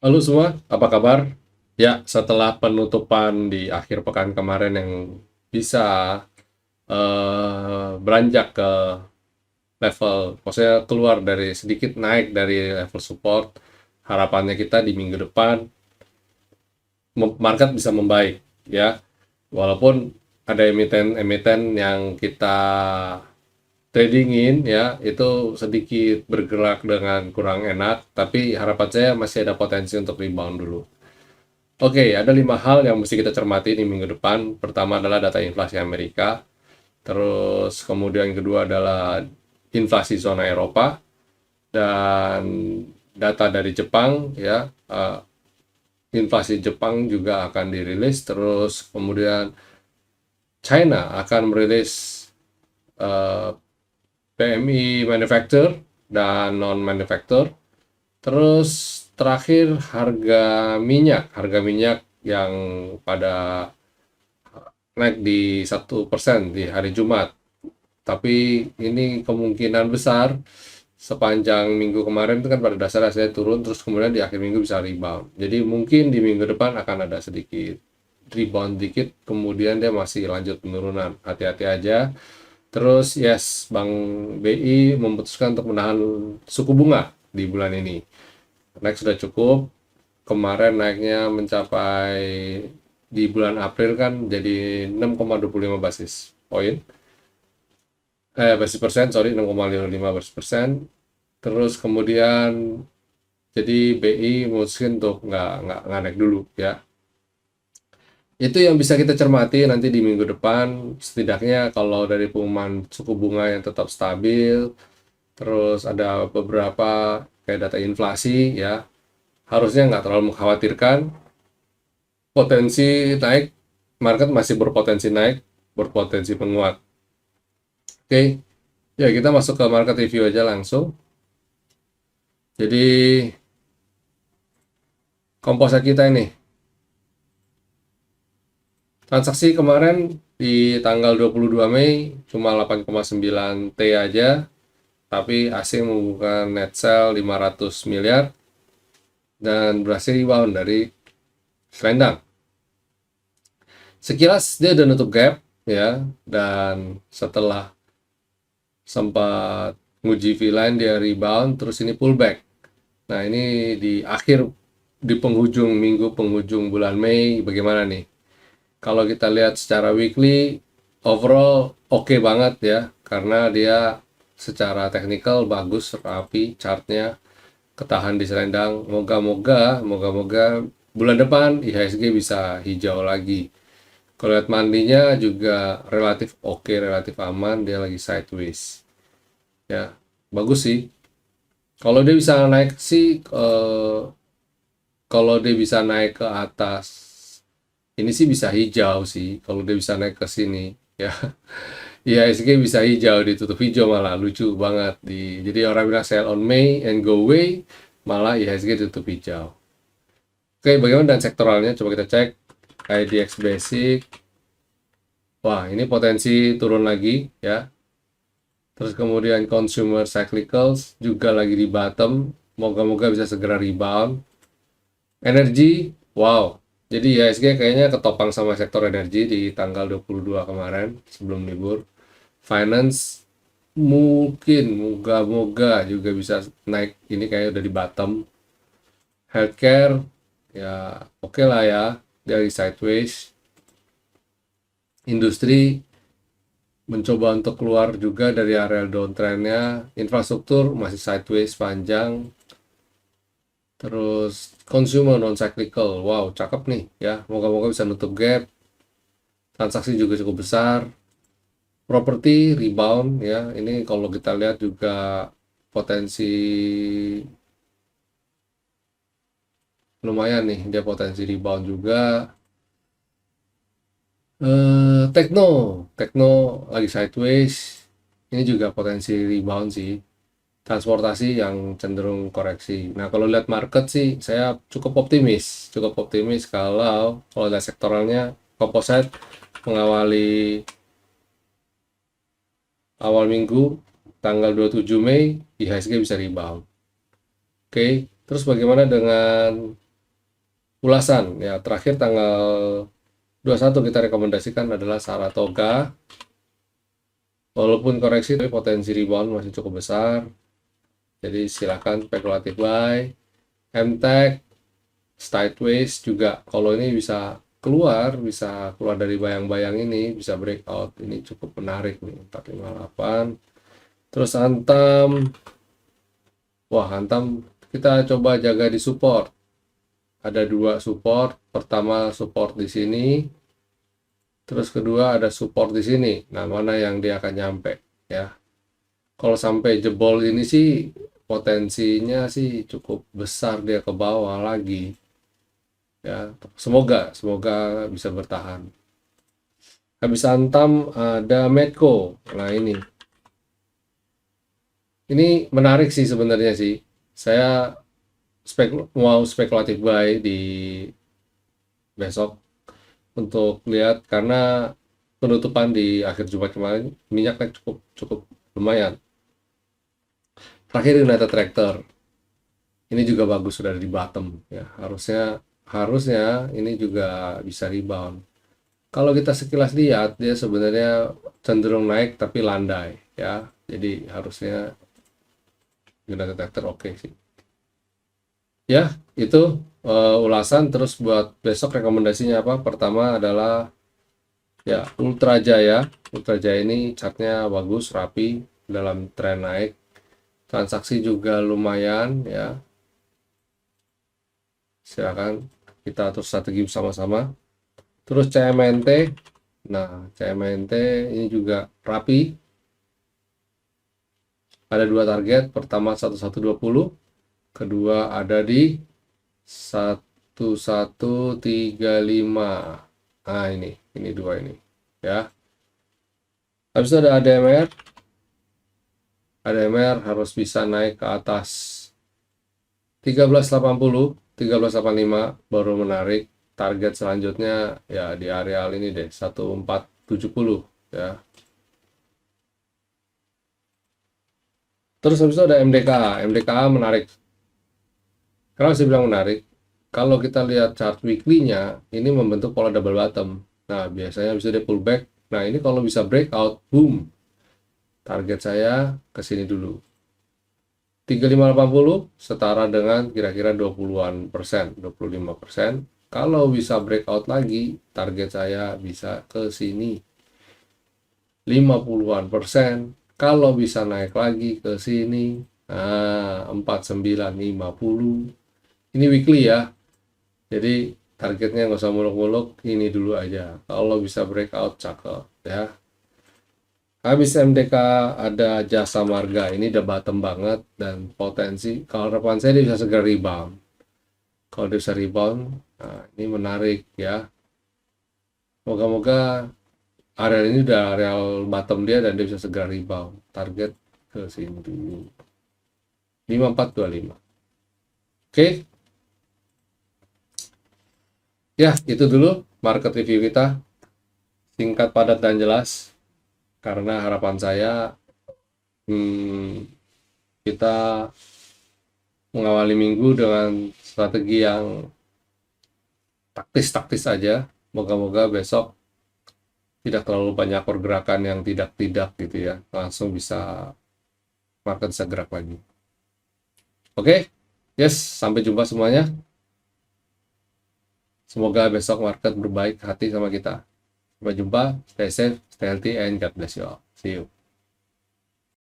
Halo semua, apa kabar? Ya, setelah penutupan di akhir pekan kemarin yang bisa beranjak ke level, maksudnya keluar dari sedikit naik dari level support, harapannya kita di minggu depan market bisa membaik, ya. Walaupun ada emiten-emiten yang kita tradingin ya, itu sedikit bergerak dengan kurang enak, tapi harapan saya masih ada potensi untuk rebound dulu. Oke, ada 5 hal yang mesti kita cermati di minggu depan. Pertama adalah data inflasi Amerika, terus kemudian yang kedua adalah inflasi zona Eropa, dan data dari Jepang ya. Inflasi Jepang juga akan dirilis, terus kemudian China akan merilis eh, PMI manufacture dan non manufacture. Terus terakhir harga minyak yang pada naik di 1% di hari Jumat. Tapi ini kemungkinan besar sepanjang minggu kemarin itu kan pada dasarnya saya turun, terus kemudian di akhir minggu bisa rebound. Jadi mungkin di minggu depan akan ada sedikit rebound dikit, kemudian dia masih lanjut penurunan. Hati-hati aja. Terus yes, Bank BI memutuskan untuk menahan suku bunga di bulan ini. Naik sudah cukup. Kemarin naiknya mencapai di bulan April kan jadi 6,25 basis poin. Basis persen, sorry, 6,55 basis persen. Terus kemudian jadi BI memutuskan untuk nggak naik dulu ya. Itu yang bisa kita cermati nanti di minggu depan. Setidaknya kalau dari pengumuman suku bunga yang tetap stabil, terus ada beberapa kayak data inflasi ya, harusnya nggak terlalu mengkhawatirkan. Potensi naik, market masih berpotensi naik, berpotensi menguat. Oke, ya kita masuk ke market review aja langsung. Jadi komposit kita ini, transaksi kemarin di tanggal 22 Mei cuma 8,9 T aja, tapi asing membuka net sell 500 miliar dan berhasil rebound dari selendang. Sekilas dia udah nutup gap ya, dan setelah sempat nguji V-line dia rebound, terus ini pullback. Nah ini di penghujung minggu, penghujung bulan Mei bagaimana nih? Kalau kita lihat secara weekly, overall oke banget ya, karena dia secara teknikal bagus, rapi, chartnya ketahan di selendang. Moga-moga bulan depan IHSG bisa hijau lagi. Kalau lihat mandinya juga relatif oke, relatif aman, dia lagi sideways. Ya, bagus sih. Kalau dia bisa naik sih, kalau dia bisa naik ke atas, ini sih bisa hijau sih. Kalau dia bisa naik ke sini, ya. IHSG bisa hijau, ditutup hijau malah lucu banget. Jadi orang bilang sell on May and go away, malah IHSG tutup hijau. Oke, bagaimana dan sektoralnya? Coba kita cek IDX Basic. Wah, ini potensi turun lagi ya. Terus kemudian consumer cyclicals juga lagi di bottom. Moga-moga bisa segera rebound. Energi, wow. Jadi IHSG kayaknya ketopang sama sektor energi di tanggal 22 kemarin sebelum libur. Finance mungkin moga-moga juga bisa naik. Ini kayak udah di bottom. Healthcare ya oke lah ya, dari sideways. Industri mencoba untuk keluar juga dari area downtrendnya. Infrastruktur masih sideways panjang. Terus consumer non cyclical, wow cakep nih ya, moga-moga bisa nutup gap. Transaksi juga cukup besar. Properti rebound ya, ini kalau kita lihat juga potensi lumayan nih, dia potensi rebound juga. Tekno, Tekno lagi sideways, ini juga potensi rebound sih. Transportasi yang cenderung koreksi. Nah, kalau lihat market sih, saya cukup optimis kalau lihat sektoralnya, composite mengawali awal minggu tanggal 27 Mei, IHSG bisa rebound. Oke, terus bagaimana dengan ulasan ya, terakhir tanggal 21 kita rekomendasikan adalah Saratoga. Walaupun koreksi tapi potensi rebound masih cukup besar. Jadi silakan spekulatif buy. MTech sideways juga, kalau ini bisa keluar dari bayang-bayang ini, bisa breakout, ini cukup menarik nih 458. Terus Antam, wah Antam kita coba jaga di support. Ada dua support, pertama support di sini, terus kedua ada support di sini. Nah, mana yang dia akan nyampe ya. Kalau sampai jebol ini sih potensinya sih cukup besar dia ke bawah lagi. Ya, semoga bisa bertahan. Habis Antam ada Medco. Nah, ini menarik sih sebenarnya sih. Saya mau spekulatif buy di besok untuk lihat, karena penutupan di akhir Jumat kemarin minyaknya cukup lumayan. Terakhir United Tractor. Ini juga bagus, sudah di bottom ya. Harusnya ini juga bisa rebound. Kalau kita sekilas lihat, dia sebenarnya cenderung naik tapi landai ya. Jadi harusnya United Tractor oke sih. Ya, itu ulasan. Terus buat besok rekomendasinya apa? Pertama adalah ya Ultra Jaya. Ultra Jaya ini chartnya bagus, rapi, dalam tren naik. Transaksi juga lumayan ya. Silakan kita atur strategi bersama-sama. Terus CMNT. Nah, CMNT ini juga rapi. Ada dua target, pertama 1120, kedua ada di 1135. Nah, ini dua ini ya. Habis itu ada ADMR. ADMR harus bisa naik ke atas 1380, 1385 baru menarik. Target selanjutnya ya di areal ini deh, 1470 ya. Terus habis itu ada MDKA. MDKA menarik. Kenapa saya bilang menarik? Kalau kita lihat chart weekly-nya, ini membentuk pola double bottom. Nah, biasanya bisa dia pullback. Nah, ini kalau bisa breakout, boom. Target saya ke sini dulu. 3580 setara dengan kira-kira 20-an persen, 25%. Kalau bisa breakout lagi, target saya bisa ke sini. 50-an persen. Kalau bisa naik lagi ke sini, 4950. Ini weekly ya. Jadi targetnya nggak usah muluk-muluk, ini dulu aja. Kalau bisa breakout, cakep ya. Habis MDK ada Jasa Marga. Ini udah bottom banget dan potensi. Kalau harapan saya dia bisa segera rebound. Kalau dia bisa rebound, nah ini menarik ya. Moga-moga area ini udah areal bottom dia dan dia bisa segera rebound. Target ke sini dulu. 5425. Oke. Ya, itu dulu market review kita. Singkat, padat, dan jelas. Karena harapan saya kita mengawali minggu dengan strategi yang taktis-taktis saja. Moga-moga besok tidak terlalu banyak pergerakan yang tidak gitu ya. Langsung bisa market bisa gerak lagi. Oke, yes, sampai jumpa semuanya. Semoga besok market berbaik hati sama kita. Sampai jumpa, stay safe, stay healthy, and God bless you all. See you.